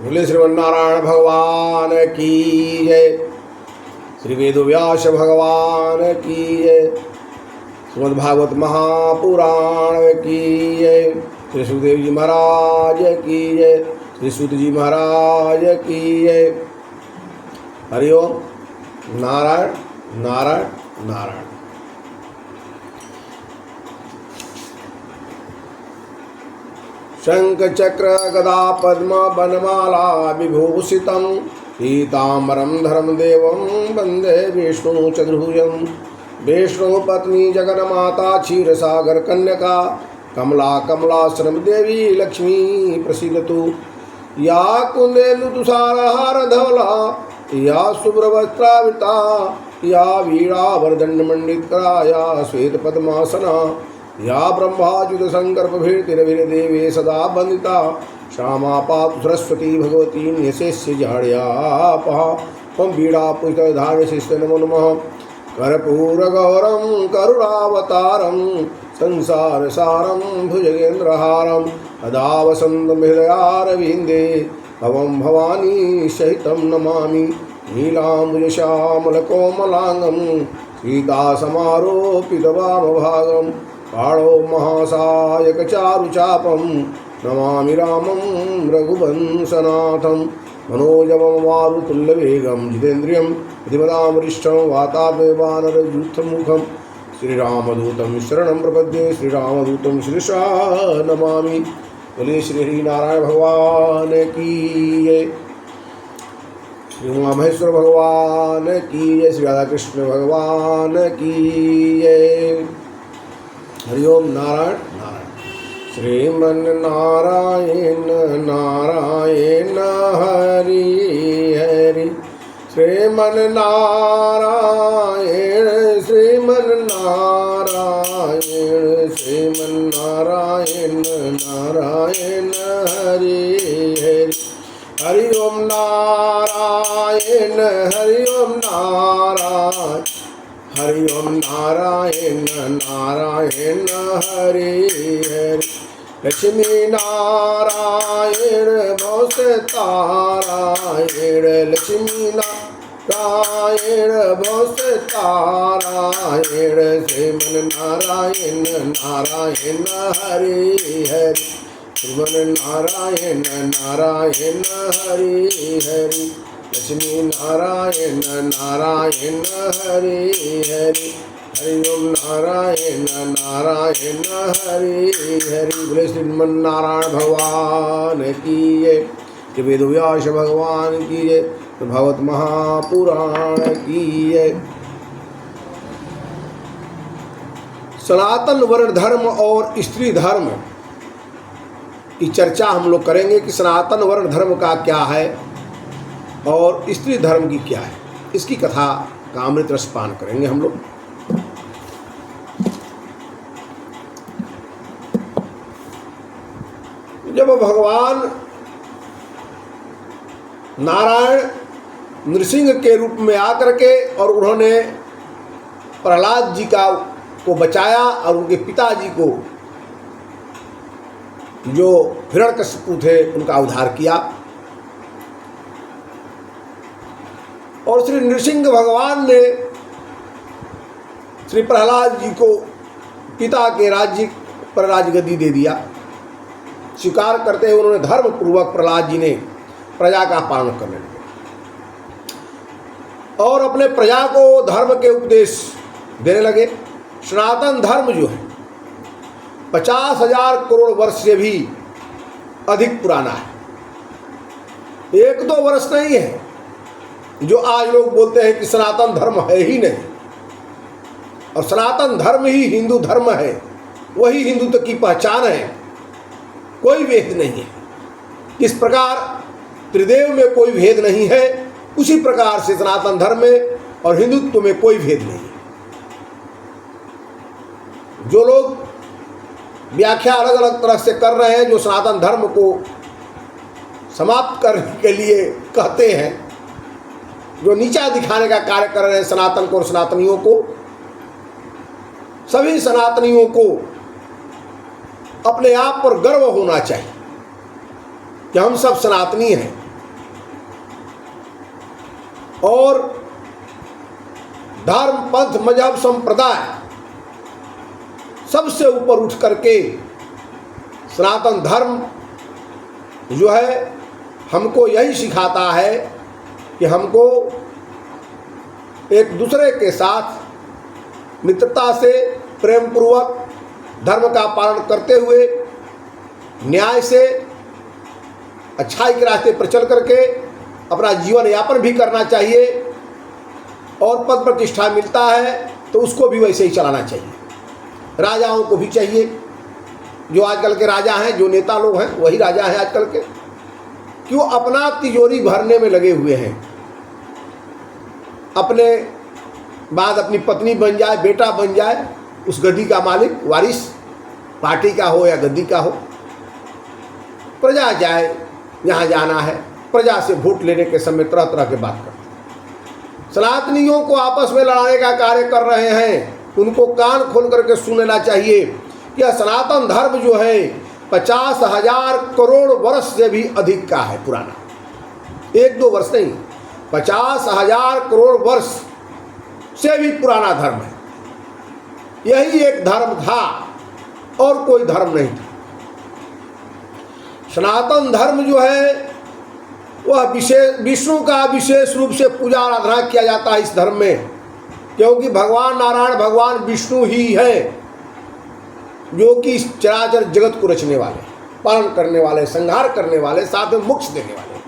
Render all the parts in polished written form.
बोले श्रीमन्नारायण भगवान की जय। श्री वेदव्यास भगवान की जय। श्रीमद्भागवत महापुराण की जय। श्री सुखदेव जी महाराज की जय। श्री सूत जी महाराज की जय। हरि ओम। नारायण नारायण नारायण। शंख चक्र गदा पद्म बनमाला विभूषितं पीताम्बरं धर्मदेवं वन्दे विष्णु चतुर्भुजं। विष्णु पत्नी जगन्माता क्षीरसागर कन्यका कमला कमलाश्रम देवी लक्ष्मी प्रसीदतु। या कुंदेन्दु तुषारहार धवला या शुभ्रवस्त्रावृता या वीणावरदण्डमण्डितकरा या श्वेत पद्मासना या ब्रह्माच्युत संकल्पभीतिरभिर्देवे सदा वन्दिता। श्यामा पातु सरस्वती भगवती न्यसेस्य जाड्यापहा त्वं वीणापुस्तधार्य शिष्य नमो नमः। कर्पूरगौरं करुणावतारं संसारसारं भुजगेन्द्रहारं सदा वसन्तं हृदयारविन्दे भवं भवानी सहितं नमामि। नीलाम्बुजश्यामलकोमलाङ्गं सीतासमारोपितवामभागं पाणो महासायकचारुचापं नमामि रामं रघुवंशनाथं। मनोजवं मारुतुल्यवेगं जितेन्द्रियं बुद्धिमतां वातात्मवानरयूथमुखं श्रीरामदूतं शरणं प्रपद्ये। श्रीरामदूतं शिरसा नमामि। बोले श्री हरिनारायण भगवान की जय। श्री उमामहेश्वर भगवान की जय। श्री राधा कृष्ण भगवान की जय। हरि ओम। नारायण नारायण। श्रीमन्नारायण नारायण हरि हरि। श्रीमन्नारायण श्रीमन्नारायण श्रीमन्नारायण नारायण हरि हरि। हरि ओम नारायण हरि ओम नारायण हरि ओम नारायण नारायण हरि हरि। लक्ष्मी नारायण भवतारायण लक्ष्मी नारायण भवतारायण श्रीमन्नारायण नारायण हरि हरि। श्रीमन्नारायण नारायण हरि हरि। लक्ष्मी नारायण नारायण हरि हरि। हरि ओम नारायण नारायण हरि हरि। बोले श्रीमन्नारायण भगवान की जय। श्री वेदव्यास भगवान की जय। भागवत महापुराण की जय। सनातन वर्ण धर्म और स्त्री धर्म की चर्चा हम लोग करेंगे कि सनातन वर्ण धर्म का क्या है और स्त्री धर्म की क्या है। इसकी कथा का अमृत रस पान करेंगे हम लोग। जब भगवान नारायण नृसिंह के रूप में आकर के और उन्होंने प्रहलाद जी को बचाया और उनके पिताजी को जो हिरण्यकशिपु थे उनका उद्धार किया, और श्री नृसिंह भगवान ने श्री प्रहलाद जी को पिता के राज्य पर राजगद्दी दे दिया। स्वीकार करते हुए उन्होंने धर्म पूर्वक प्रहलाद जी ने प्रजा का पालन करने लगे और अपने प्रजा को धर्म के उपदेश देने लगे। सनातन धर्म जो है 50,000 करोड़ वर्ष से भी अधिक पुराना है। 1-2 वर्ष नहीं है जो आज लोग बोलते हैं कि सनातन धर्म है ही नहीं, और सनातन धर्म ही हिंदू धर्म है, वही हिंदुत्व की पहचान है, कोई भेद नहीं है। इस प्रकार त्रिदेव में कोई भेद नहीं है, उसी प्रकार से सनातन धर्म में और हिंदुत्व में कोई भेद नहीं है। जो लोग व्याख्या अलग अलग तरह से कर रहे हैं, जो सनातन धर्म को समाप्त करने के लिए कहते हैं, जो नीचा दिखाने का कार्य कर रहे हैं सनातन को और सनातनियों को, सभी सनातनियों को अपने आप पर गर्व होना चाहिए कि हम सब सनातनी हैं। और धर्म, पंथ, मजहब, संप्रदाय सबसे ऊपर उठ करके सनातन धर्म जो है हमको यही सिखाता है कि हमको एक दूसरे के साथ मित्रता से, प्रेम पूर्वक, धर्म का पालन करते हुए, न्याय से, अच्छाई के रास्ते पर चल करके अपना जीवन यापन भी करना चाहिए और पद प्रतिष्ठा मिलता है तो उसको भी वैसे ही चलाना चाहिए। राजाओं को भी चाहिए, जो आजकल के राजा हैं, जो नेता लोग हैं वही राजा हैं आजकल के, क्यों अपना तिजोरी भरने में लगे हुए हैं। अपने बाद अपनी पत्नी बन जाए, बेटा बन जाए, उस गद्दी का मालिक, वारिस, पार्टी का हो या गद्दी का हो, प्रजा जाए यहाँ जाना है, प्रजा से वोट लेने के समय तरह तरह के बात करते हैं। सनातनियों को आपस में लड़ाने का कार्य कर रहे हैं, उनको कान खोल करके सुनना चाहिए कि सनातन धर्म जो है 50,000 करोड़ वर्ष से भी अधिक का है, पुराना, 1-2 वर्ष नहीं, 50,000 करोड़ वर्ष से भी पुराना धर्म है। यही एक धर्म था और कोई धर्म नहीं था। सनातन धर्म जो है वह विष्णु का विशेष रूप से पूजा आराधना किया जाता है इस धर्म में, क्योंकि भगवान नारायण, भगवान विष्णु ही है जो कि इस चराचर जगत को रचने वाले, पालन करने वाले, संहार करने वाले, साथ में मोक्ष देने वाले।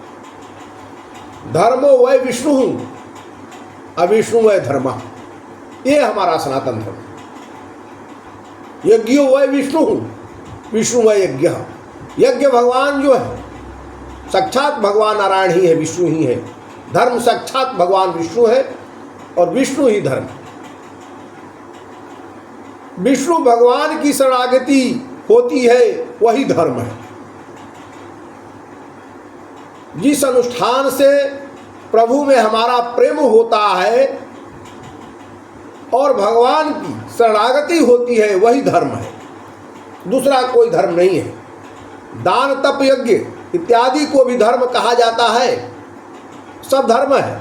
धर्मो वै विष्णु, अविष्णु वै धर्म, ये हमारा सनातन धर्म। यज्ञो वै विष्णु, विष्णु वै यज्ञ। यज्ञ भगवान जो है साक्षात भगवान नारायण ही है, विष्णु ही है। धर्म साक्षात भगवान विष्णु है और विष्णु ही धर्म। विष्णु भगवान की शरणागति होती है वही धर्म है। जिस अनुष्ठान से प्रभु में हमारा प्रेम होता है और भगवान की शरणागति होती है वही धर्म है, दूसरा कोई धर्म नहीं है। दान, तप, यज्ञ इत्यादि को भी धर्म कहा जाता है, सब धर्म है।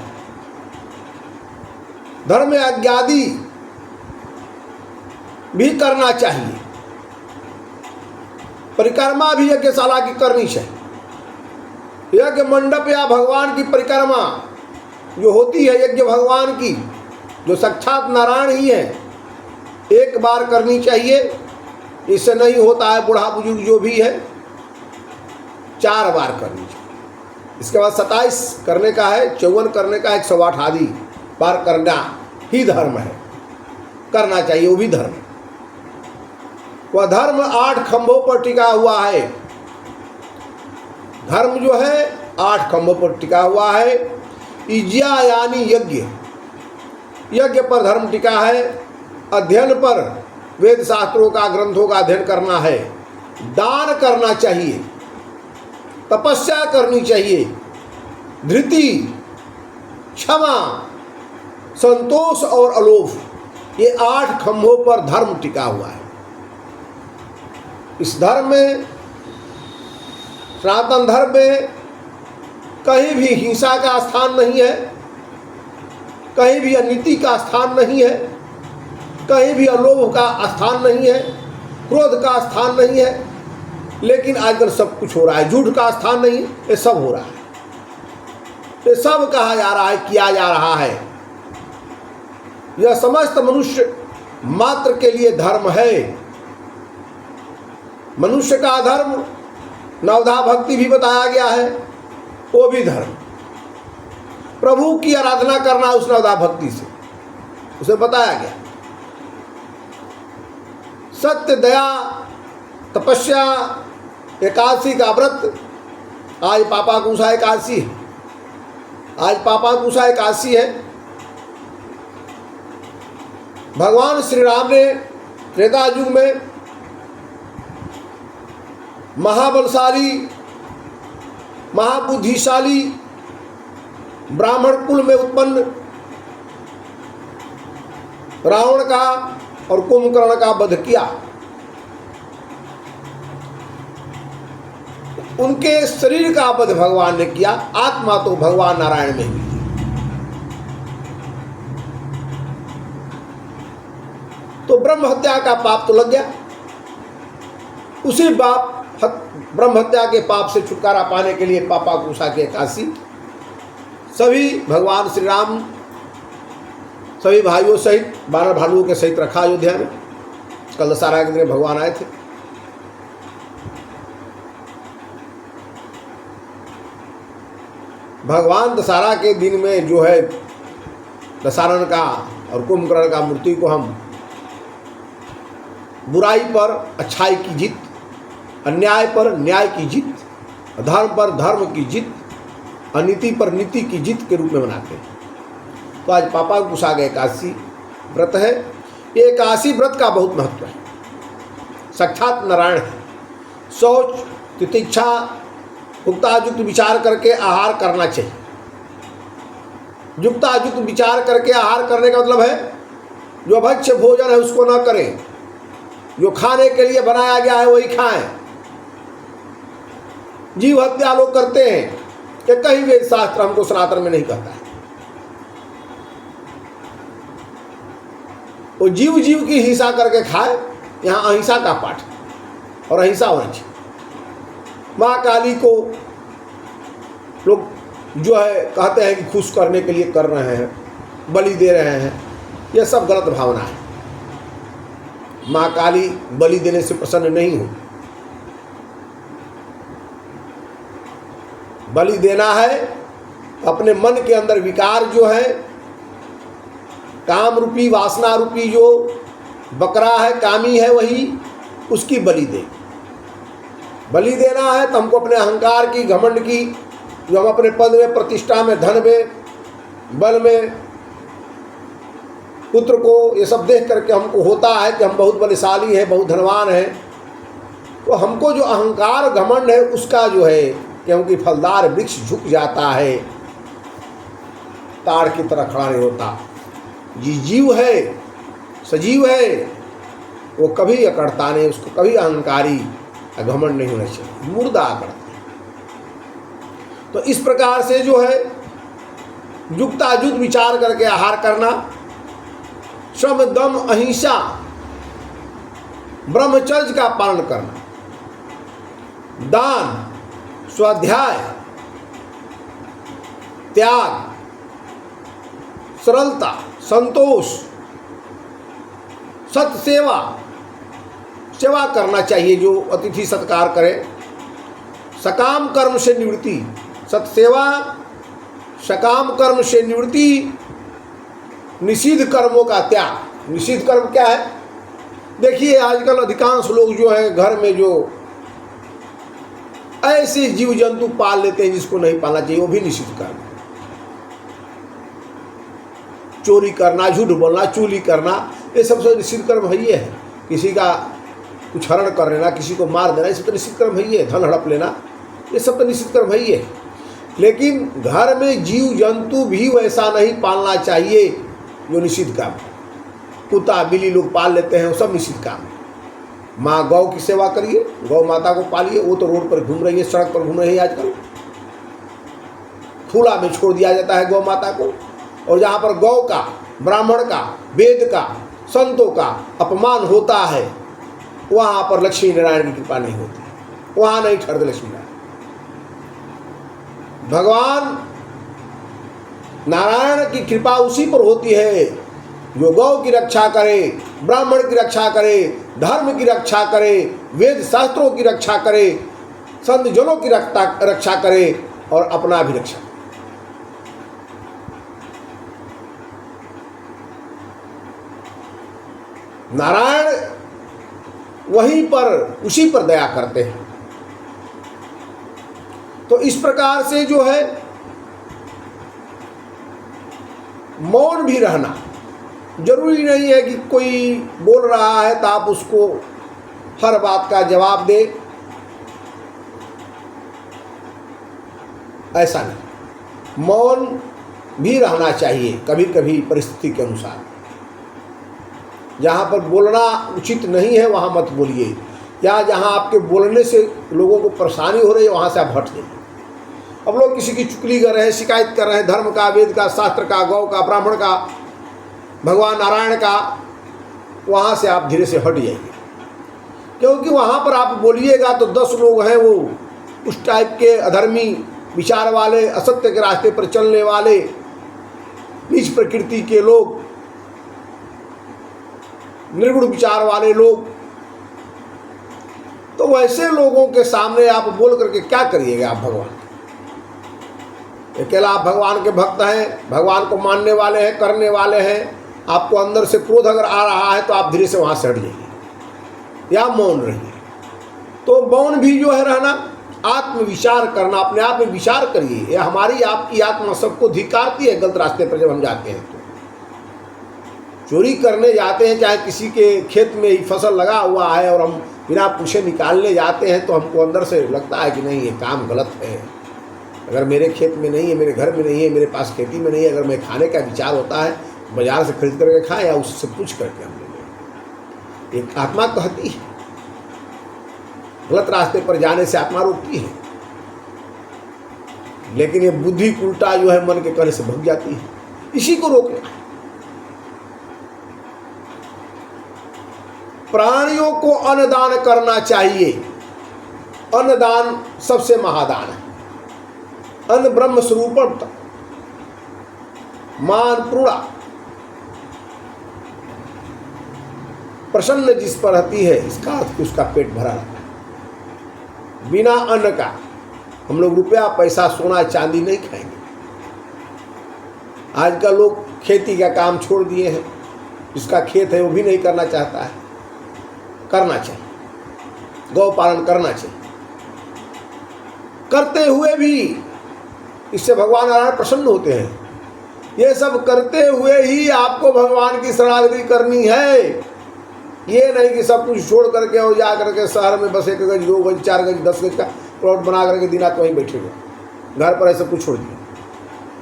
धर्म यज्ञादि भी करना चाहिए, परिक्रमा भी यज्ञशाला की करनी चाहिए। यज्ञ मंडप या भगवान की परिक्रमा जो होती है, यज्ञ भगवान की जो साक्षात नारायण ही है, एक बार करनी चाहिए। इससे नहीं होता है, बूढ़ा बुजुर्ग जो भी है 4 बार करनी चाहिए। इसके बाद 27 करने का है, 54 करने का है, 108 आदि बार करना ही धर्म है, करना चाहिए, वो भी धर्म है। वह धर्म 8 खंभों पर टिका हुआ है। धर्म जो है 8 खंभों पर टिका हुआ है। इज्या यानी यज्ञ, यज्ञ पर धर्म टिका है। अध्ययन पर, वेद शास्त्रों का, ग्रंथों का अध्ययन करना है। दान करना चाहिए, तपस्या करनी चाहिए, धृति, क्षमा, संतोष और अलोभ, ये 8 खंभों पर धर्म टिका हुआ है। इस धर्म में, सनातन धर्म में कहीं भी हिंसा का स्थान नहीं है, कहीं भी अनीति का स्थान नहीं है, कहीं भी अलोभ का स्थान नहीं है, क्रोध का स्थान नहीं है। लेकिन आजकल सब कुछ हो रहा है, झूठ का स्थान नहीं है, ये सब हो रहा है, ये सब कहा जा रहा है, किया जा रहा है। यह समस्त मनुष्य मात्र के लिए धर्म है। मनुष्य का धर्म नवधा भक्ति भी बताया गया है, वो भी धर्म। प्रभु की आराधना करना उस नवधा भक्ति से, उसे बताया गया। सत्य, दया, तपस्या, एकादशी का व्रत, आज पापांकुशा एकादशी है, आज पापांकुशा एकादशी है। भगवान श्री राम ने त्रेता युग में महाबलशाली, महाबुद्धिशाली ब्राह्मण कुल में उत्पन्न रावण का और कुंभकर्ण का वध किया। उनके शरीर का वध भगवान ने किया, आत्मा तो भगवान नारायण में हुई। ब्रह्म हत्या का पाप तो लग गया। उसी ब्रह्म हत्या के पाप से छुटकारा पाने के लिए पापा कुसा के एकादशी सभी भगवान श्री राम सभी भाइयों सहित 12 भालुओं के सहित रखा अयोध्या में। कल दशहरा के दिन भगवान आए थे। भगवान दशहरा के दिन में जो है दशानन का और कुंभकर्ण का मूर्ति को हम बुराई पर अच्छाई की जीत, अन्याय पर न्याय की जीत, धर्म पर धर्म की जीत, अनीति पर नीति की जीत के रूप में मनाते हैं। तो आज पापा कुशाग एकादशी व्रत है। ये एकादशी व्रत का बहुत महत्व है। साक्षात नारायण है। शौच तितिक्षा युक्तायुक्त विचार करके आहार करना चाहिए। युक्तायुक्त विचार करके आहार करने का मतलब है जो अभक्ष्य भोजन है उसको न करें, जो खाने के लिए बनाया गया है वही खाएं। जीव हत्या लोग करते हैं कि कहीं वेद शास्त्र हमको सनातन में नहीं कहता है। वो जीव जीव की हिंसा करके खाए। यहाँ अहिंसा का पाठ और अहिंसा होनी चाहिए। माँ काली को लोग जो है कहते हैं कि खुश करने के लिए कर रहे हैं, बलि दे रहे हैं, यह सब गलत भावना है। माँ काली बलि देने से प्रसन्न नहीं हो। बलि देना है अपने मन के अंदर विकार जो है, काम रूपी वासना रूपी जो बकरा है, कामी है, वही उसकी बलि दे। बलि देना है तो हमको अपने अहंकार की, घमंड की, जो हम अपने पद में, प्रतिष्ठा में, धन में, बल में, पुत्र को, ये सब देख करके हमको होता है कि हम बहुत बलशाली हैं, बहुत धनवान हैं। तो हमको जो अहंकार घमंड है उसका जो है, क्योंकि फलदार वृक्ष झुक जाता है, ताड़ की तरह खड़ा नहीं होता। जीव है, सजीव है, वो कभी अकड़ता नहीं, उसको कभी अहंकारी घमंड नहीं होना चाहिए, मुर्दा अकड़ता है। तो इस प्रकार से जो है युक्तायुक्त विचार करके आहार करना, श्रम दम अहिंसा ब्रह्मचर्य का पालन करना, दान, स्वाध्याय, त्याग, सरलता, संतोष, सत्सेवा, सेवा करना चाहिए, जो अतिथि सत्कार करे, सकाम कर्म से निवृत्ति, सत्सेवा, सकाम कर्म से निवृत्ति, निषिद्ध कर्मों का त्याग। निषिद्ध कर्म क्या है? देखिए आजकल अधिकांश लोग जो है घर में जो ऐसे जीव जंतु पाल लेते हैं जिसको नहीं पालना चाहिए, वो भी निषिद्ध कर्म। चोरी करना, झूठ बोलना, चुगली करना, ये सबसे निषिद्ध कर्म है। ये है किसी का कुछ हरण कर लेना, किसी को मार देना, ये सब तो निषिद्ध कर्म है। ये धन हड़प लेना, ये सब तो निषिद्ध कर्म है। ये लेकिन घर में जीव जंतु भी वैसा नहीं पालना चाहिए जो निषिद्ध काम। कुत्ता बिल्ली लोग पाल लेते हैं, वो सब निषिद्ध काम। माँ गौ की सेवा करिए, गौ माता को पालिए। वो तो रोड पर घूम रही है, सड़क पर घूम रही है आजकल। खुला में छोड़ दिया जाता है गौ माता को। और जहाँ पर गौ का, ब्राह्मण का, वेद का, संतों का अपमान होता है, वहाँ पर लक्ष्मी नारायण की कृपा नहीं होती, वहाँ नहीं ठहरते लक्ष्मी नारायण। भगवान नारायण की कृपा उसी पर होती है जो गौ की रक्षा करे, ब्राह्मण की रक्षा करे, धर्म की रक्षा करे, वेद शास्त्रों की रक्षा करे, संत जनों की रक्षा करे और अपना भी रक्षा। नारायण वहीं पर, उसी पर दया करते हैं। तो इस प्रकार से जो है मौन भी रहना। जरूरी नहीं है कि कोई बोल रहा है तो आप उसको हर बात का जवाब दे, ऐसा नहीं। मौन भी रहना चाहिए कभी कभी परिस्थिति के अनुसार। जहाँ पर बोलना उचित नहीं है वहाँ मत बोलिए, या जहाँ आपके बोलने से लोगों को परेशानी हो रही है वहाँ से आप हट जाइए। अब लोग किसी की चुगली कर रहे हैं, शिकायत कर रहे हैं धर्म का, वेद का, शास्त्र का, गौ का, ब्राह्मण का, भगवान नारायण का, वहाँ से आप धीरे से हट जाइए, क्योंकि वहाँ पर आप बोलिएगा तो 10 लोग हैं वो उस टाइप के अधर्मी विचार वाले, असत्य के रास्ते पर चलने वाले, नीच प्रकृति के लोग, निर्गुण विचार वाले लोग। तो वैसे लोगों के सामने आप बोल करके क्या करिएगा आप भगवान? अकेला आप भगवान के भक्त हैं, भगवान को मानने वाले हैं, करने वाले हैं, आपको अंदर से क्रोध अगर आ रहा है तो आप धीरे से वहाँ से हट जाइए या मौन रहिए। तो मौन भी जो है रहना, आत्मविचार करना, अपने आप में विचार करिए। यह हमारी आपकी आत्मा सबको धिक्कारती है गलत रास्ते पर जब हम जाते हैं। तो चोरी करने जाते हैं, चाहे किसी के खेत में ही फसल लगा हुआ है और हम बिना पूछे निकालने जाते हैं, तो हमको अंदर से लगता है कि नहीं ये काम गलत है। अगर मेरे खेत में नहीं है, मेरे घर में नहीं है, मेरे पास खेती में नहीं है, अगर मैं खाने का विचार होता है बाजार से खरीद करके खाएं या उससे पूछ करके हम ले। एक आत्मा कहती है, गलत रास्ते पर जाने से आत्मा रोकती है, लेकिन ये बुद्धि उल्टा जो है मन के कहने से भग जाती है। इसी को रोकना। प्राणियों को अन्नदान करना चाहिए। अन्नदान सबसे महादान है। अन्न ब्रह्म स्वरूपम मान पूर्णा। प्रसन्न जिस पर रहती है इसका अर्थ उसका पेट भरा रहता है। बिना अन्न का हम लोग रुपया पैसा सोना चांदी नहीं खाएंगे। आजकल लोग खेती का काम छोड़ दिए हैं, जिसका खेत है वो भी नहीं करना चाहता है। करना चाहिए, गौ पालन करना चाहिए। करते हुए भी इससे भगवान नारायण प्रसन्न होते हैं। ये सब करते हुए ही आपको भगवान की शरणागति करनी है। ये नहीं कि सब कुछ छोड़ करके और जा करके शहर में बस 1 गज 2 गज 4 गज 10 गज का प्लॉट बना करके दिन रात वहीं बैठे हुए, घर पर ऐसा कुछ छोड़ दिया।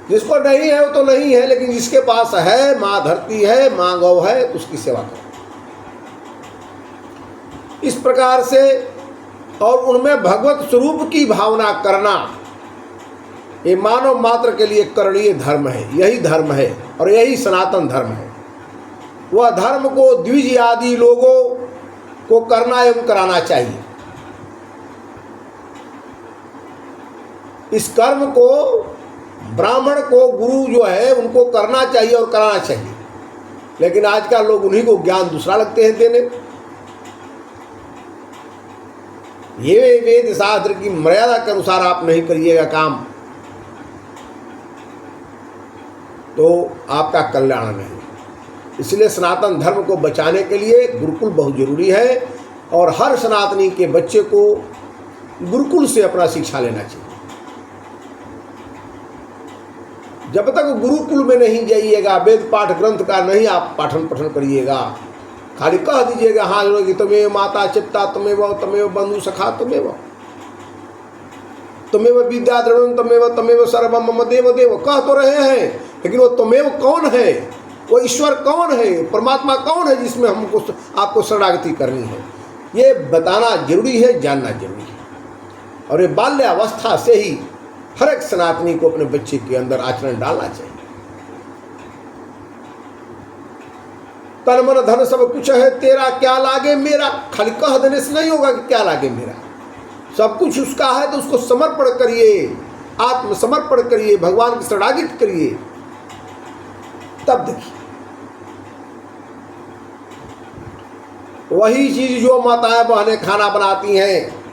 जिसको नहीं है वो तो नहीं है, लेकिन जिसके पास है, माँ धरती है, माँ गौ है, उसकी सेवा करो इस प्रकार से। और उनमें भगवत स्वरूप की भावना करना, ये मानव मात्र के लिए करणीय धर्म है। यही धर्म है और यही सनातन धर्म है। वह धर्म को द्विज आदि लोगों को करना एवं कराना चाहिए। इस कर्म को ब्राह्मण को, गुरु जो है उनको करना चाहिए और कराना चाहिए। लेकिन आजकल लोग उन्हीं को ज्ञान दूसरा लगते हैं देने। ये वेद शास्त्र की मर्यादा के अनुसार आप नहीं करिएगा काम तो आपका कल्याण नहीं। इसलिए सनातन धर्म को बचाने के लिए गुरुकुल बहुत जरूरी है और हर सनातनी के बच्चे को गुरुकुल से अपना शिक्षा लेना चाहिए। जब तक गुरुकुल में नहीं जाइएगा, वेद पाठ ग्रंथ का नहीं आप पाठन पठन करिएगा, खाली कह दीजिएगा हाँ कि तुम्हें माता चित्ता तमेव बंधु सखा तमेव विद्या द्रविणम तमेव सर्वम मम देव देव, कह तो रहे हैं, लेकिन वो तमेव कौन है? वो ईश्वर कौन है? परमात्मा कौन है जिसमें हमको आपको शरणागति करनी है? ये बताना जरूरी है, जानना जरूरी है। और ये बाल्यावस्था से ही हर एक सनातनी को अपने बच्चे के अंदर आचरण डालना चाहिए। तन मन धन सब कुछ है तेरा, क्या लागे मेरा। खाली कह देने से नहीं होगा कि क्या लागे मेरा। सब कुछ उसका है तो उसको समर्पण करिए, आत्मसमर्पण करिए, भगवान की शरणागति करिए, तब देखिए वही चीज जो माताएं बहनें खाना बनाती हैं,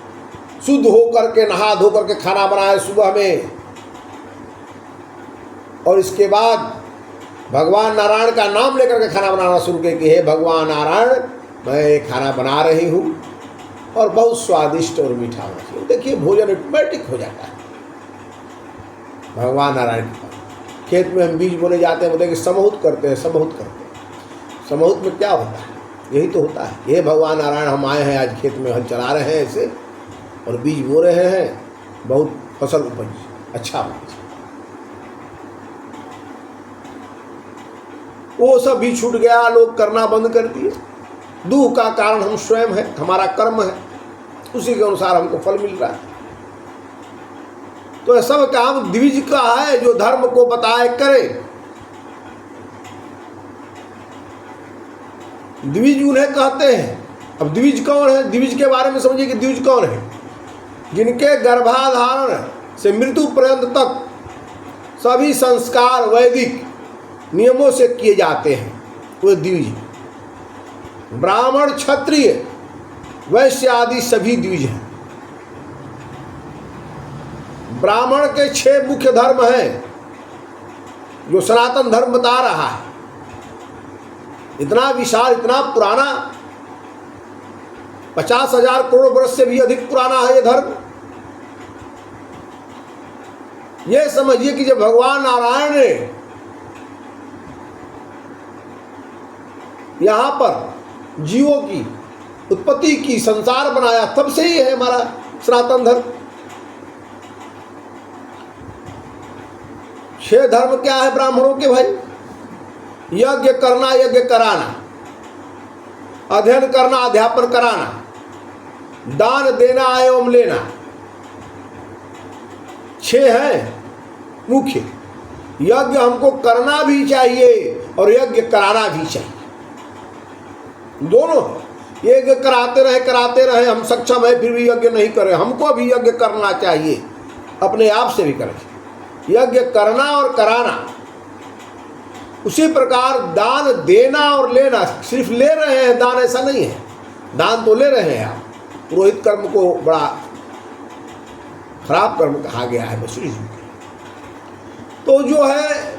शुद्ध होकर के नहा धो करके खाना बनाए सुबह में, और इसके बाद भगवान नारायण का नाम लेकर के खाना बनाना शुरू किया कि हे भगवान नारायण मैं ये खाना बना रही हूँ और बहुत स्वादिष्ट और मीठा होना चाहिए। देखिए भोजन ऑटोमेटिक हो जाता है भगवान नारायण के पास। खेत में हम बीज बोने जाते हैं, वो देखिए समहूत करते हैं। समहूत में क्या होता है? यही तो होता है, ये भगवान नारायण हम आए हैं आज खेत में हल चला रहे हैं ऐसे और बीज बो रहे हैं, बहुत फसल उपज अच्छा उपज। वो सब भी छूट गया, लोग करना बंद कर दिए। दुख का कारण हम स्वयं है, हमारा कर्म है, उसी के अनुसार हमको फल मिल रहा है। तो सब काम द्विज का है जो धर्म को बताए करे। द्विज उन्हें कहते हैं। अब द्विज कौन है? द्विज के बारे में समझिए कि द्विज कौन है? जिनके गर्भाधारण से मृत्यु पर्यंत तक सभी संस्कार वैदिक नियमों से किए जाते हैं, वो द्विज। ब्राह्मण, क्षत्रिय, वैश्य आदि सभी द्विज हैं। ब्राह्मण के 6 मुख्य धर्म हैं जो सनातन धर्म बता रहा है। इतना विशाल, इतना पुराना, 50,000 करोड़ वर्ष से भी अधिक पुराना है ये धर्म। ये समझिए कि जब भगवान नारायण ने यहां पर जीवों की उत्पत्ति की, संसार बनाया, तब से ही है हमारा सनातन धर्म। 6 धर्म क्या है ब्राह्मणों के भाई? यज्ञ करना, यज्ञ कराना, अध्ययन करना, अध्यापन कराना, दान देना एवं लेना, 6 हैं मुख्य। यज्ञ हमको करना भी चाहिए और यज्ञ कराना भी चाहिए, दोनों। यज्ञ कराते रहे, हम सक्षम है फिर भी यज्ञ नहीं करें, हमको भी यज्ञ करना चाहिए, अपने आप से भी करें। यज्ञ करना और कराना। उसी प्रकार दान देना और लेना। सिर्फ ले रहे हैं दान, ऐसा नहीं है। दान तो ले रहे हैं आप। पुरोहित कर्म को बड़ा खराब कर्म कहा गया है मसीह जी। तो जो है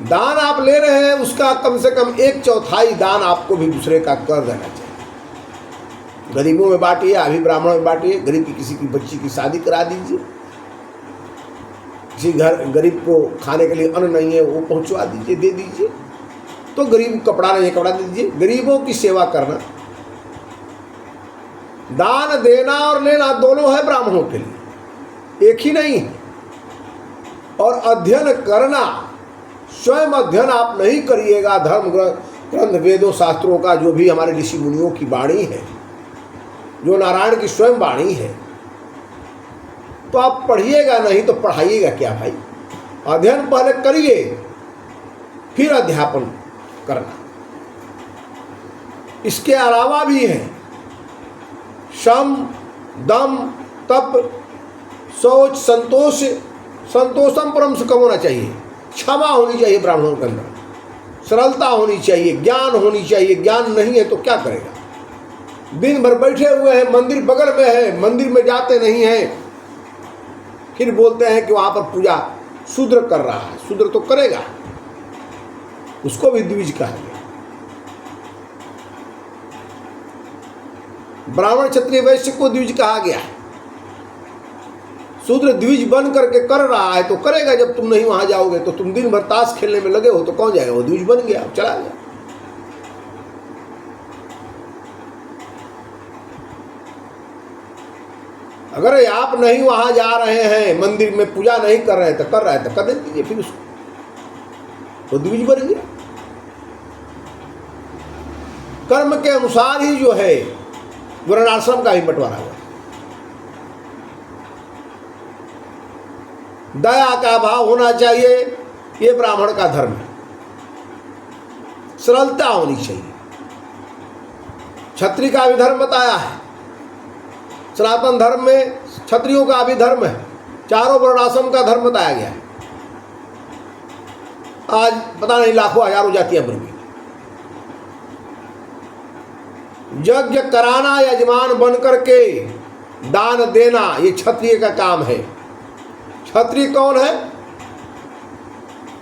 दान आप ले रहे हैं, उसका कम से कम 1/4 दान आपको भी दूसरे का कर देना चाहिए। गरीबों में बांटिए, अभी ब्राह्मणों में बांटिए। गरीब की किसी की बच्ची की शादी करा दीजिए, किसी घर गरीब को खाने के लिए अन्न नहीं है वो पहुंचवा दीजिए, दे दीजिए। तो गरीब कपड़ा नहीं है, कपड़ा दे दीजिए। गरीबों की सेवा करना, दान देना और लेना दोनों है ब्राह्मणों के लिए, एक ही नहीं है। और अध्ययन करना, स्वयं अध्ययन आप नहीं करिएगा धर्म ग्रंथ वेदों शास्त्रों का, जो भी हमारे ऋषि मुनियों की वाणी है, जो नारायण की स्वयं वाणी है, तो आप पढ़िएगा नहीं तो पढ़ाइएगा क्या भाई? अध्ययन पहले करिए फिर अध्यापन करना। इसके अलावा भी है शम, दम, तप, शौच, संतोष। संतोषम परम सुखम होना चाहिए, क्षमा होनी चाहिए ब्राह्मणों के अंदर, सरलता होनी चाहिए, ज्ञान होनी चाहिए। ज्ञान नहीं है तो क्या करेगा? दिन भर बैठे हुए हैं, मंदिर बगल में है, मंदिर में जाते नहीं हैं, फिर बोलते हैं कि वहां पर पूजा शूद्र कर रहा है। शूद्र तो करेगा, उसको भी द्विज कहा गया। ब्राह्मण, क्षत्रिय, वैश्य को द्विज कहा गया है। शूद्र द्विज बन करके कर रहा है तो करेगा। जब तुम नहीं वहां जाओगे तो तुम दिन भर ताश खेलने में लगे हो तो कौन जाएगा? वो द्विज बन गया, चला गया। अगर आप नहीं वहां जा रहे हैं, मंदिर में पूजा नहीं कर रहे हैं, तो कर रहे हैं तो कर दीजिए फिर उसको, वो द्विज बन गया। कर्म के अनुसार ही जो है वर्णाश्रम का भी बंटवारा हुआ। दया का भाव होना चाहिए, ये ब्राह्मण का धर्म है। सरलता होनी चाहिए। क्षत्रिय का भी धर्म बताया है। सनातन धर्म में क्षत्रियों का भी धर्म है। चारों वर्णाश्रम का धर्म बताया गया है। आज पता नहीं लाखों हजारों जातियां बन गई। यज्ञ कराना, यजमान बन करके दान देना, ये क्षत्रिय का काम है। क्षत्रिय कौन है?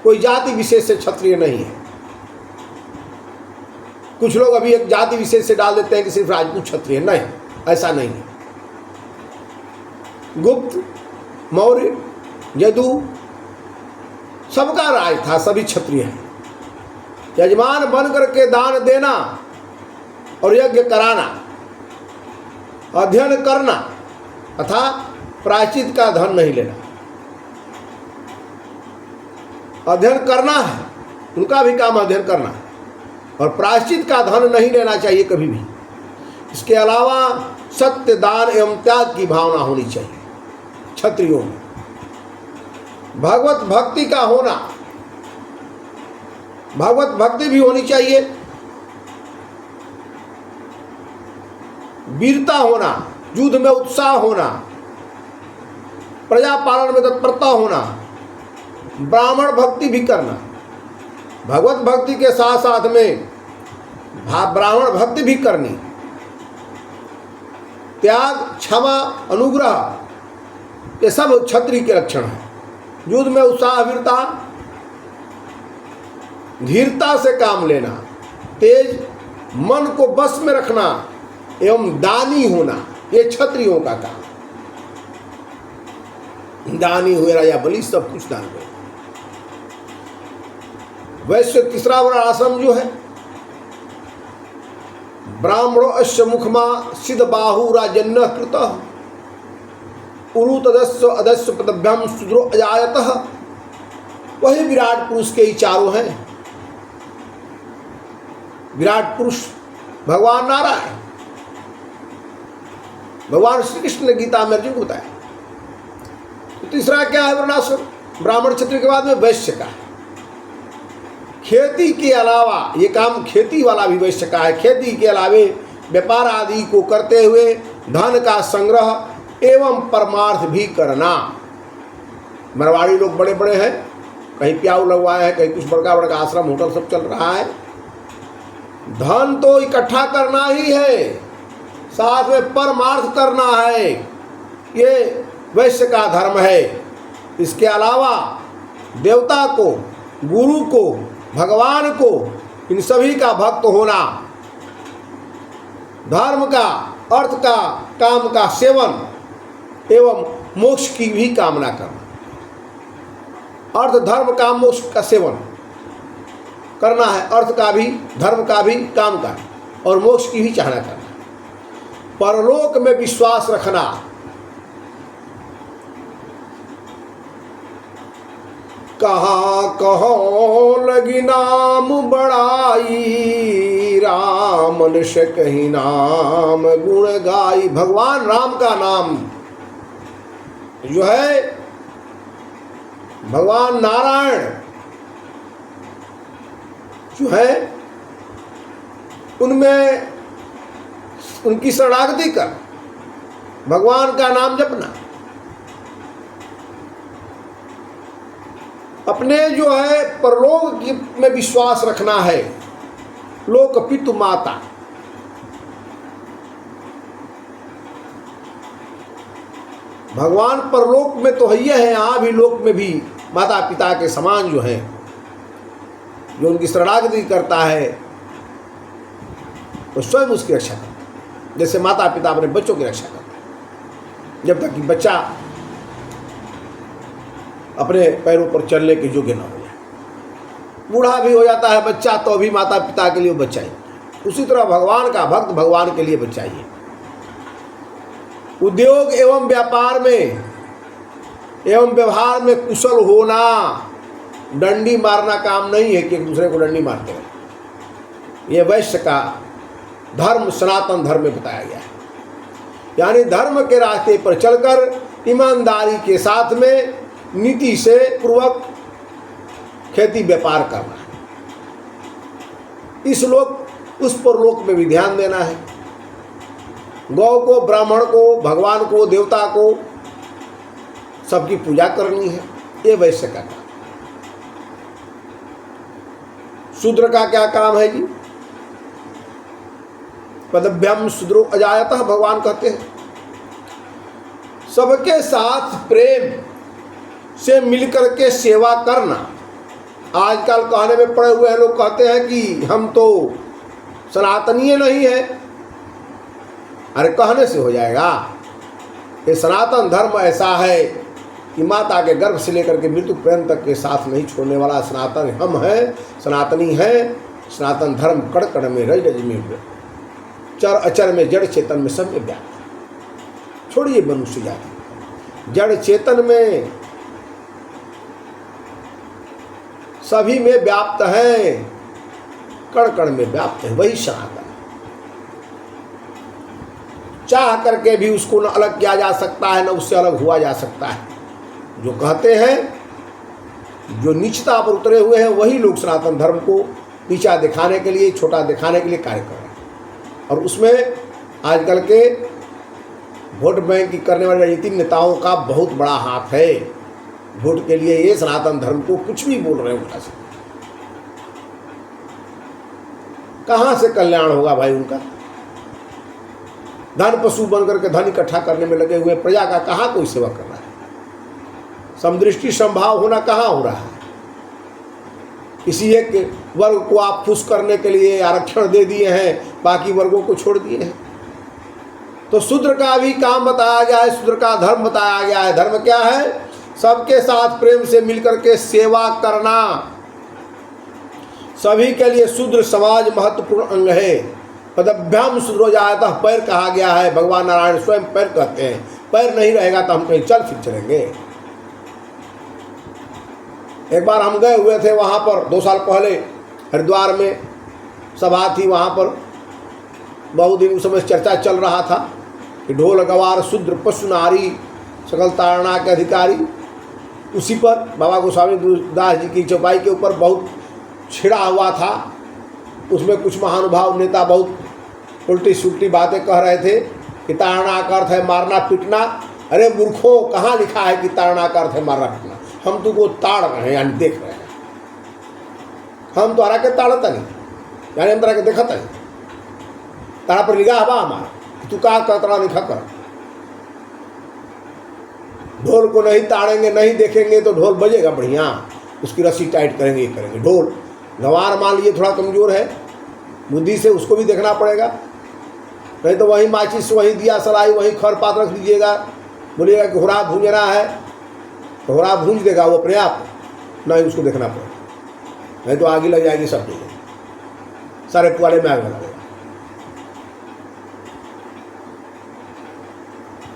कोई जाति विशेष से क्षत्रिय नहीं है। कुछ लोग अभी एक जाति विशेष से डाल देते हैं कि सिर्फ राजपूत क्षत्रिय, नहीं, ऐसा नहीं है। गुप्त, मौर्य, यदु, सबका राज था, सभी क्षत्रिय हैं। यजमान बन करके दान देना और यज्ञ कराना, अध्ययन करना तथा प्रायश्चित का धन नहीं लेना। अध्ययन करना है, उनका भी काम अध्ययन करना है, और प्रायश्चित का धन नहीं लेना चाहिए कभी भी। इसके अलावा सत्य, दान एवं त्याग की भावना होनी चाहिए क्षत्रियों में। भगवत भक्ति का होना, भगवत भक्ति भी होनी चाहिए वीरता होना, युद्ध में उत्साह होना, प्रजा पालन में तत्परता होना, ब्राह्मण भक्ति भी करना, भगवत भक्ति के साथ साथ में ब्राह्मण भक्ति भी करनी, त्याग, क्षमा, अनुग्रह, ये सब क्षत्रिय के लक्षण है। युद्ध में उत्साह, वीरता, धीरता से काम लेना, तेज, मन को बस में रखना एवं दानी होना, ये क्षत्रियों का काम। दानी हुए राजा बलि, सब कुछ दान करे। वैश्य तीसरा वाला आश्रम जो है, ब्राह्मणो अश्य मुखमा सिद्ध बाहु राजन्य कृत उरु तदस्व अदस्व पदभ्यम शूद्रो अजायतः, वही विराट पुरुष के ही चारों हैं। विराट पुरुष भगवान नारायण, भगवान श्री कृष्ण ने गीता में अर्जुन को बताया। तो तीसरा क्या है वर्णाश्रम? ब्राह्मण क्षत्रिय के बाद में वैश्य का है। खेती के अलावा, ये काम खेती वाला भी वैश्य का है। खेती के अलावे व्यापार आदि को करते हुए धन का संग्रह एवं परमार्थ भी करना। मरवाड़ी लोग बड़े बड़े हैं, कहीं प्याऊ लगवाए हैं, कहीं कुछ बड़का बड़का आश्रम होटल सब चल रहा है। धन तो इकट्ठा करना ही है, साथ में परमार्थ करना है, ये वैश्य का धर्म है। इसके अलावा देवता को, गुरु को, भगवान को, इन सभी का भक्त होना, धर्म का, अर्थ का, काम का सेवन एवं मोक्ष की भी कामना करना। अर्थ, धर्म, काम, मोक्ष का सेवन करना है, अर्थ का भी, धर्म का भी, काम का और मोक्ष की भी चाहना करना। परलोक में विश्वास रखना, कहाँ कहो लगी नाम बड़ाई, राम मनुष्य कहीं नाम गुण गाई। भगवान राम का नाम जो है, भगवान नारायण जो है, उनमें उनकी शरणागति कर, भगवान का नाम जपना, अपने जो है परलोक में विश्वास रखना है। लोक पितु माता, भगवान परलोक में तो है, यहाँ भी लोक में भी माता पिता के समान जो है, जो उनकी शरणागति करता है वो स्वयं उसकी रक्षा करता है। जैसे माता पिता अपने बच्चों की रक्षा करते हैं, जब तक कि बच्चा अपने पैरों पर चलने के योग्य न हो जाए। बूढ़ा भी हो जाता है बच्चा तो भी माता पिता के लिए बच्चा ही। उसी तरह भगवान का भक्त भगवान के लिए बच्चा ही है। उद्योग एवं व्यापार में एवं व्यवहार में कुशल होना, डंडी मारना काम नहीं है कि एक दूसरे को डंडी मारते हैं। ये वैश्य का धर्म सनातन धर्म में बताया गया है। यानी धर्म के रास्ते पर चलकर ईमानदारी के साथ में नीति से पूर्वक खेती व्यापार करना है। इस लोक उस पर लोक में भी ध्यान देना है। गौ को, ब्राह्मण को, भगवान को, देवता को सबकी पूजा करनी है। ये वैश्य का काम। शूद्र का क्या काम है जी? पदभ्यम शूद्रो अजायतः, भगवान कहते हैं सबके साथ प्रेम से मिलकर के सेवा करना। आजकल कहने में पड़े हुए हैं लोग, कहते हैं कि हम तो सनातनीय नहीं है। अरे कहने से हो जाएगा? ये सनातन धर्म ऐसा है कि माता के गर्भ से लेकर के मृत्यु पर्यंत तक के साथ नहीं छोड़ने वाला सनातन हम हैं, सनातनी हैं। सनातन धर्म कण कण में, रज रज में, चर अचर में, जड़ चेतन में, सब में व्याप्त। छोड़िए मनुष्य जाति, जड़ चेतन में सभी में व्याप्त है, कण कण में व्याप्त है, वही सनातन। चाह करके भी उसको न अलग किया जा सकता है, न उससे अलग हुआ जा सकता है। जो कहते हैं, जो नीचता पर उतरे हुए हैं, वही लोग सनातन धर्म को नीचा दिखाने के लिए, छोटा दिखाने के लिए कार्य कर रहे हैं। और उसमें आजकल के वोट बैंक की करने वाले राजनीतिक नेताओं का बहुत बड़ा हाथ है। वोट के लिए ये सनातन धर्म को कुछ भी बोल रहे हैं उल्टा से। कहाँ से कल्याण होगा भाई उनका? धन पशु बन करके धन इकट्ठा करने में लगे हुए, प्रजा का कहाँ कोई सेवा कर रहा है? समदृष्टि संभाव होना कहाँ हो रहा है? किसी एक वर्ग को आप खुश करने के लिए आरक्षण दे दिए हैं, बाकी वर्गों को छोड़ दिए हैं। तो शूद्र का भी काम बताया गया है, शूद्र का धर्म बताया गया है। धर्म क्या है? सबके साथ प्रेम से मिलकर के सेवा करना। सभी के लिए शूद्र समाज महत्वपूर्ण अंग है। पदभ्याम शूद्रो जायतः, पैर कहा गया है। भगवान नारायण स्वयं पैर कहते हैं। पैर नहीं रहेगा तो हम कहीं चल फिर चलेंगे। एक बार हम गए हुए थे वहाँ पर 2 साल पहले, हरिद्वार में सभा थी। वहाँ पर बहुत दिन उस समय चर्चा चल रहा था कि ढोल गवार शूद्र पशु नारी सकल तारणा के अधिकारी। उसी पर बाबा गोस्वामी दास जी की चौपाई के ऊपर बहुत छिड़ा हुआ था। उसमें कुछ महानुभाव नेता बहुत उल्टी सुल्टी बातें कह रहे थे कि तारणा का अर्थ है मारना पीटना। अरे मूर्खों, कहाँ लिखा है कि तारणा का अर्थ है मारना पीटना? हम तुमको ताड़ रहे हैं, यानी देख रहे हैं। हम तो के ताड़ता नहीं, यानी हम तरह के देखता नहीं। तारा पर निगाह बा हमारा, तू कहा कतरा नहीं कर। ढोल को नहीं ताड़ेंगे, नहीं देखेंगे तो ढोल बजेगा बढ़िया। उसकी रस्सी टाइट करेंगे, ये करेंगे। ढोल गंवार मान लीजिए थोड़ा कमज़ोर है बुद्धि से, उसको भी देखना पड़ेगा। नहीं तो वही माचिस, वही दिया सलाई, वही खर पात रख दीजिएगा। बोलिएगा कि घोड़ा भूंजना है तो घोड़ा भूंज देगा वो अपने आप, नहीं उसको देखना पड़ेगा। नहीं तो आगे लग जाएगी सब चीज़ें, सारे पुआले में आग लगा देगा।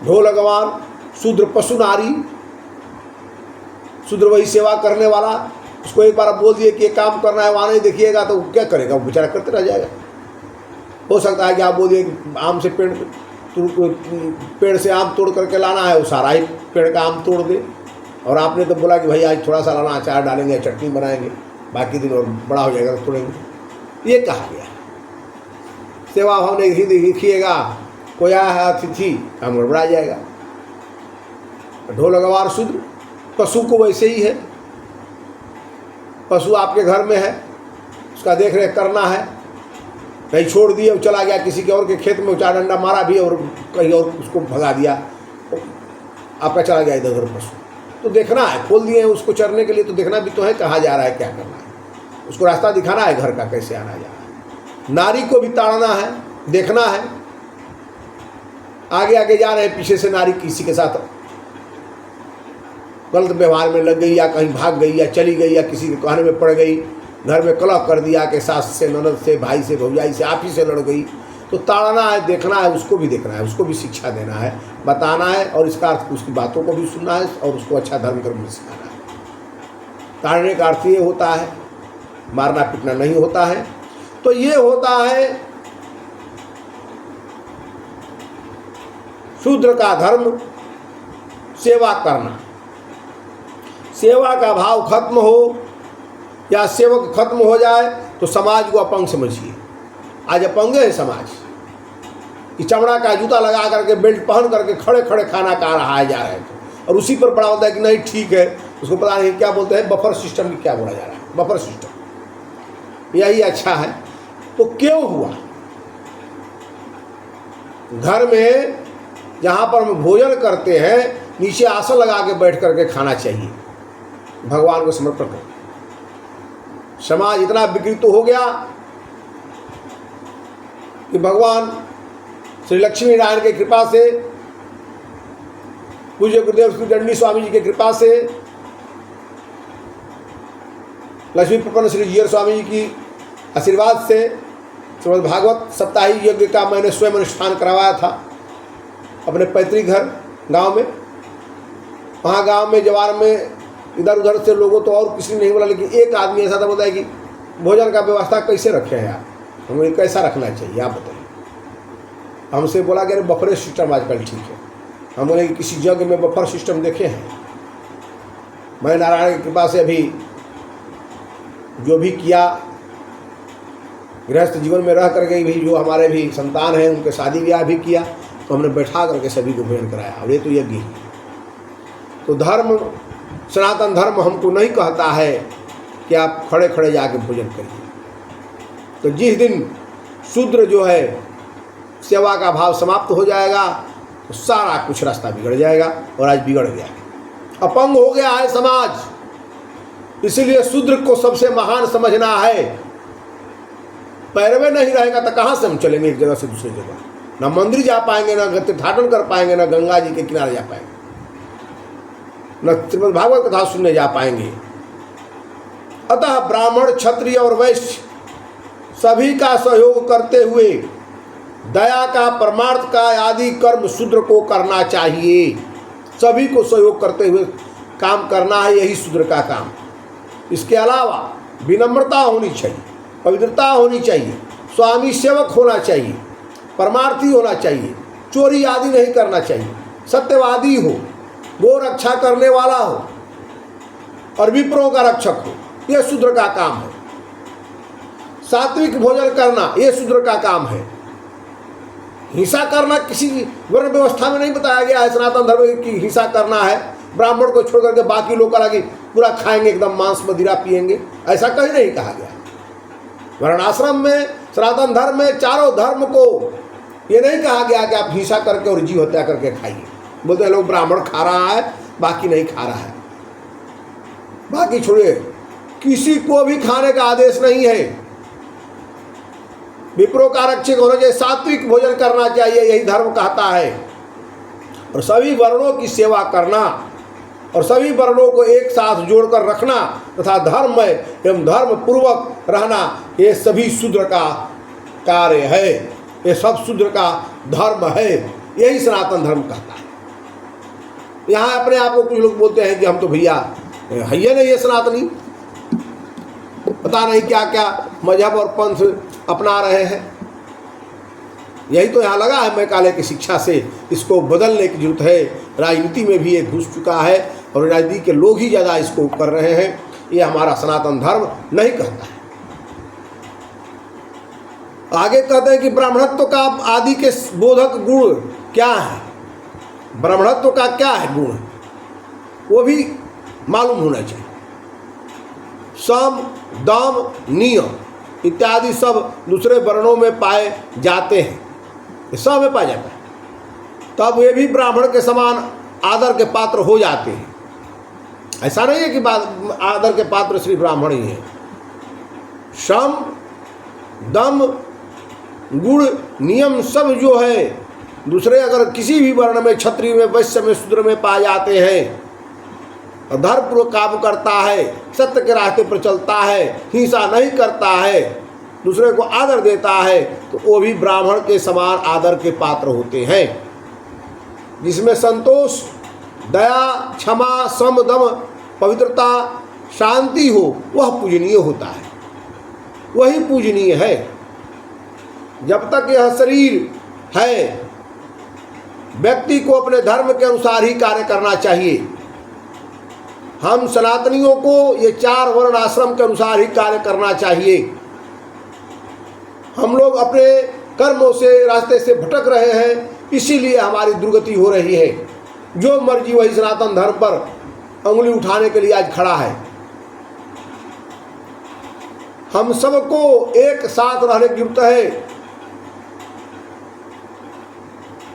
ढोल गंवार शूद्र पशु नारी, शूद्र वही सेवा करने वाला। उसको एक बार बोल दिए कि ये काम करना है, वहाँ नहीं देखिएगा तो क्या करेगा? वो बेचारा करते रह जाएगा। हो सकता है कि आप बोल दिए आम से पेड़ से आम तोड़ करके लाना है, वो सारा ही पेड़ का आम तोड़ दे। और आपने तो बोला कि भाई आज थोड़ा सा लाना, अचार डालेंगे, चटनी बनाएंगे, बाकी दिन और बड़ा हो जाएगा तो तोड़ेंगे। ये कहा गया। सेवा भाव नहीं देखिएगा, कोई आया है अतिथि, काम गड़बड़ा जाएगा। ढोल गवार शूद्र, पशु को वैसे ही है। पशु आपके घर में है, उसका देख रेख करना है। कहीं छोड़ दिए, वो चला गया किसी के और के खेत में, 4 डंडा मारा भी और कहीं और उसको भगा दिया, आपका चला गया इधर उधर पशु। तो देखना है, खोल दिए हैं उसको चरने के लिए, तो देखना भी तो है कहाँ जा रहा है, क्या करना है। उसको रास्ता दिखाना है घर का, कैसे आना जा रहा है। नारी को भी ताड़ना है, देखना है। आगे आगे जा रहे हैं, पीछे से नारी किसी के साथ गलत व्यवहार में लग गई, या कहीं भाग गई, या चली गई, या किसी के कहने में पड़ गई, घर में कलह कर दिया कि सास से, ननद से, भाई से, भौजाई से, आप ही से लड़ गई, तो ताड़ना है, देखना है, उसको भी देखना है, उसको भी शिक्षा देना है, बताना है, और इसका अर्थ उसकी बातों को भी सुनना है और उसको अच्छा धर्म कर्म भी सिखाना है। ताड़ने का अर्थ ये होता है, मारना पीटना नहीं होता है। तो ये होता है शूद्र का धर्म, सेवा करना। सेवा का भाव खत्म हो या सेवक खत्म हो जाए तो समाज को अपंग समझिए। आज अपंग है समाज, कि चमड़ा का जूता लगा करके, बेल्ट पहन करके खड़े खड़े खाना खा रहा है जा रहे हैं, और उसी पर पड़ा होता है कि नहीं ठीक है। उसको पता नहीं क्या बोलते हैं, बफर सिस्टम क्या बोला जा रहा है, बफर सिस्टम, यही अच्छा है। तो क्यों हुआ? घर में जहाँ पर हम भोजन करते हैं, नीचे आसन लगा के बैठ करके खाना चाहिए, भगवान को समर्पण कर। समाज इतना विकृत हो गया कि भगवान श्री लक्ष्मी नारायण की कृपा से, पूज्य गुरुदेव श्री दंडी स्वामी जी की कृपा से, लक्ष्मी प्रपन्न श्री जीयर स्वामी जी की आशीर्वाद से श्रीमद् भागवत सप्ताही यज्ञ का मैंने स्वयं अनुष्ठान करवाया था अपने पैतृक घर गांव में। वहाँ गांव में जवार में इधर उधर से लोगों तो और किसी ने नहीं बोला, लेकिन एक आदमी ऐसा था बोलता है कि भोजन का व्यवस्था कैसे रखे हैं आप, हमें कैसा रखना चाहिए आप बताइए। हमसे बोला कि अरे बफर सिस्टम आजकल ठीक है। हम बोले कि किसी जगह में बफर सिस्टम देखे हैं? मैं नारायण की कृपा से अभी जो भी किया गृहस्थ जीवन में रह करके भी जो हमारे भी संतान हैं उनके शादी ब्याह भी किया, तो हमने बैठा करके सभी को भोजन कराया, और ये तो यज्ञ है। तो धर्म, सनातन धर्म हमको नहीं कहता है कि आप खड़े खड़े जाके भोजन करिए। तो जिस दिन शूद्र जो है सेवा का भाव समाप्त हो जाएगा तो सारा कुछ रास्ता बिगड़ जाएगा, और आज बिगड़ गया, अपंग हो गया है समाज। इसलिए शूद्र को सबसे महान समझना है। पैरवे नहीं रहेगा तो कहाँ से हम चलेंगे एक जगह से दूसरी जगह? ना मंदिर जा पाएंगे, ना तीर्थाटन कर पाएंगे, ना गंगा जी के किनारे जा पाएंगे, न श्रीमद् भागवत कथा सुनने जा पाएंगे। अतः ब्राह्मण, क्षत्रिय और वैश्य सभी का सहयोग करते हुए दया का, परमार्थ का आदि कर्म शूद्र को करना चाहिए। सभी को सहयोग करते हुए काम करना है, यही शूद्र का काम। इसके अलावा विनम्रता होनी चाहिए, पवित्रता होनी चाहिए, स्वामी सेवक होना चाहिए, परमार्थी होना चाहिए, चोरी आदि नहीं करना चाहिए, सत्यवादी हो, गो रक्षा करने वाला हो और विप्रों का रक्षक हो, यह शूद्र का काम है। सात्विक भोजन करना यह शूद्र का काम है। हिंसा करना किसी वर्ण व्यवस्था में नहीं बताया गया है। सनातन धर्म की हिंसा करना है, ब्राह्मण को छोड़ करके बाकी लोग अलग पूरा खाएंगे, एकदम मांस मदिरा पिएंगे, ऐसा कहीं नहीं कहा गया। वर्णाश्रम में, सनातन धर्म में, चारों धर्म को ये नहीं कहा गया कि आप हिंसा करके और जीव हत्या करके खाइए। बोलते हैं लोग ब्राह्मण खा रहा है, बाकी नहीं खा रहा है। बाकी छोड़िए, किसी को भी खाने का आदेश नहीं है। विप्रो का रक्षक होना चाहिए, सात्विक भोजन करना चाहिए, यही धर्म कहता है। और सभी वर्णों की सेवा करना और सभी वर्णों को एक साथ जोड़कर रखना तथा धर्म एवं धर्म पूर्वक रहना, ये सभी शूद्र का कार्य है, ये सब शूद्र का धर्म है, यही सनातन धर्म कहता है। यहाँ अपने आप को कुछ लोग बोलते हैं कि हम तो भैया है नहीं ये सनातनी, पता नहीं क्या क्या मजहब और पंथ अपना रहे हैं। यही तो यहाँ लगा है मैकाले की शिक्षा से इसको बदलने की जरूरत है। राजनीति में भी ये घुस चुका है और राजनीति के लोग ही ज़्यादा इसको कर रहे हैं। ये हमारा सनातन धर्म नहीं कहता है। आगे कहते हैं कि ब्राह्मणत्व का आदि के बोधक गुण क्या है, ब्राह्मणत्व का क्या है गुण, वो भी मालूम होना चाहिए। सम, दम, नियम इत्यादि सब दूसरे वर्णों में पाए जाते हैं, सब में पाया जाता है, तब वे भी ब्राह्मण के समान आदर के पात्र हो जाते हैं। ऐसा नहीं है कि आदर के पात्र श्री ब्राह्मण ही हैं। सम, दम, गुण, नियम सब जो है दूसरे अगर किसी भी वर्ण में, क्षत्रिय में, वैश्य में, शूद्र में पाए जाते हैं, धर्मपूर्वक काम करता है, सत्य के रास्ते पर चलता है, हिंसा नहीं करता है, दूसरे को आदर देता है, तो वो भी ब्राह्मण के समान आदर के पात्र होते हैं। जिसमें संतोष, दया, क्षमा, सम, दम, पवित्रता, शांति हो, वह पूजनीय होता है, वही पूजनीय है। जब तक यह शरीर है, व्यक्ति को अपने धर्म के अनुसार ही कार्य करना चाहिए। हम सनातनियों को ये 4 वर्ण आश्रम के अनुसार ही कार्य करना चाहिए। हम लोग अपने कर्मों से, रास्ते से भटक रहे हैं, इसीलिए हमारी दुर्गति हो रही है। जो मर्जी वही सनातन धर्म पर अंगुली उठाने के लिए आज खड़ा है। हम सबको एक साथ रहने की जरूरत है।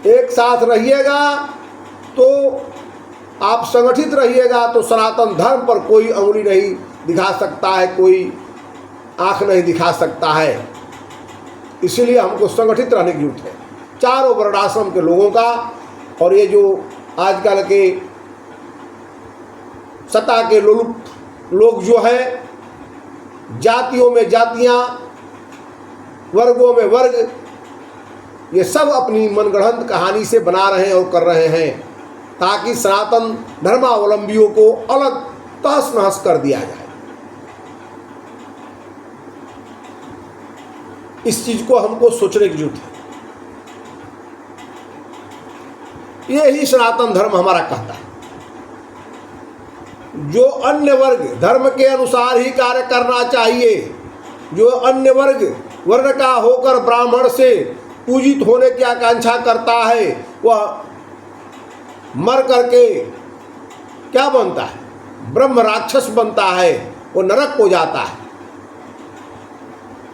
एक साथ रहिएगा तो आप संगठित रहिएगा तो सनातन धर्म पर कोई अंगुली नहीं दिखा सकता है, कोई आंख नहीं दिखा सकता है। इसीलिए हमको संगठित रहने की जरूरत है, चारों वर्णाश्रम के लोगों का। और ये जो आजकल के सत्ता के लोग जो है, जातियों में जातियां, वर्गों में वर्ग, ये सब अपनी मनगढ़ंत कहानी से बना रहे हैं और कर रहे हैं, ताकि सनातन धर्मावलंबियों को अलग तहस नहस कर दिया जाए। इस चीज को हमको सोचने की जरूरत है। यही सनातन धर्म हमारा कहता है। जो अन्य वर्ग धर्म के अनुसार ही कार्य करना चाहिए, जो अन्य वर्ग वर्ण का होकर ब्राह्मण से पूजित होने की आकांक्षा करता है, वह मर करके क्या बनता है? ब्रह्म राक्षस बनता है, वो नरक को जाता है।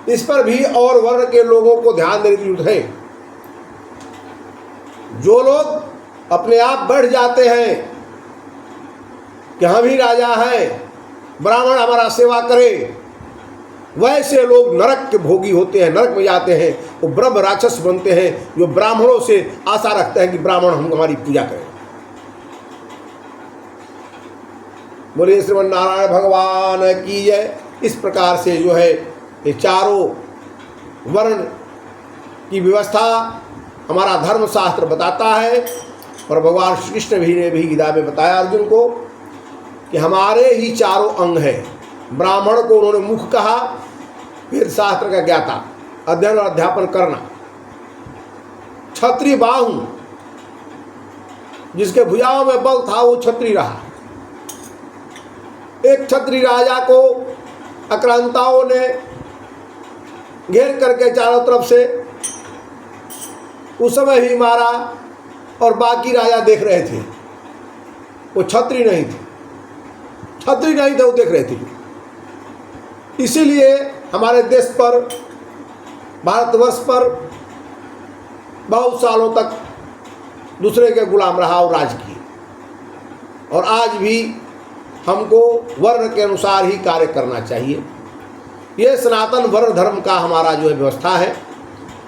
इस पर भी और वर्ण के लोगों को ध्यान देने की जरूरत है। जो लोग अपने आप बढ़ जाते हैं कि हम ही राजा हैं, ब्राह्मण हमारा सेवा करे, वैसे लोग नरक के भोगी होते हैं, नरक में जाते हैं, वो ब्रह्म राक्षस बनते हैं, जो ब्राह्मणों से आशा रखते हैं कि ब्राह्मण हम हमारी पूजा करें। बोलिए श्रीमन नारायण भगवान की जय। इस प्रकार से जो है ये चारों वर्ण की व्यवस्था हमारा धर्म शास्त्र बताता है। और भगवान श्री कृष्ण भी ने भी गीता में बताया अर्जुन को कि हमारे ही चारों अंग हैं। ब्राह्मण को उन्होंने मुख कहा, फिर शास्त्र का ज्ञाता, अध्ययन और अध्यापन करना। क्षत्रिय बाहु, जिसके भुजाओं में बल था वो क्षत्रिय रहा। एक क्षत्रिय राजा को आक्रांताओं ने घेर करके चारों तरफ से उस समय ही मारा, और बाकी राजा देख रहे थे। वो क्षत्रिय नहीं थे, क्षत्रिय नहीं थे, वो देख रहे थे। इसीलिए हमारे देश पर, भारतवर्ष पर बहुत सालों तक दूसरे के गुलाम रहा और राज किए। और आज भी हमको वर्ण के अनुसार ही कार्य करना चाहिए। ये सनातन वर्ण धर्म का हमारा जो है व्यवस्था है।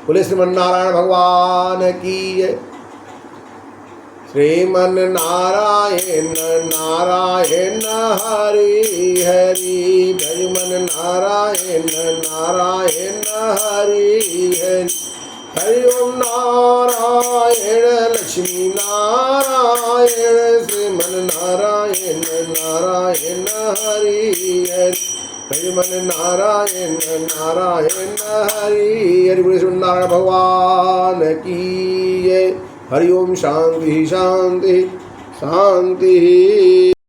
बोले श्रीमन नारायण भगवान की जय। श्रीमन नारायण नारायण हरि हरि, भजमन नारायण नारायण हरि हरि। हरि ओम नारायण लक्ष्मी नारायण, श्रीमन नारायण नारायण हरि हरि। भजमन नारायण नारायण हरि हरि। बोले श्रीमन नारायण भगवान की जय। हरि ओम। शांति शांति शांति।